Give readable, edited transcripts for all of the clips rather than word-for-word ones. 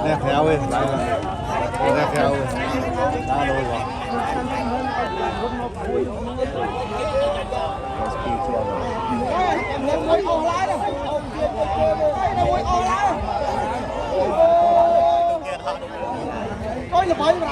nè theo đi nè theo đi đá đôi rồi coi là phải rồi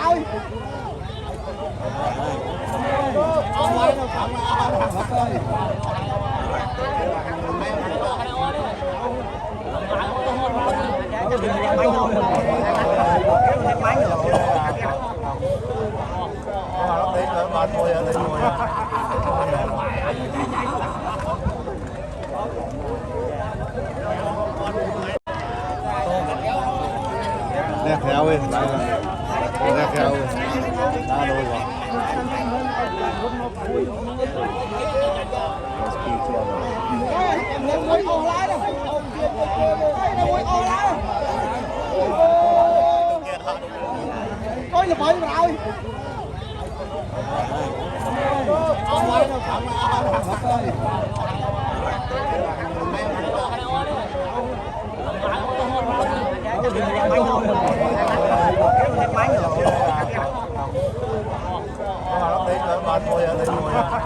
nè theo đi nè theo đi đá đôi rồi coi là phải rồi Hãy subscribe cho kênh Ghiền Mì Gõ để không bỏ lỡ những video hấp dẫn.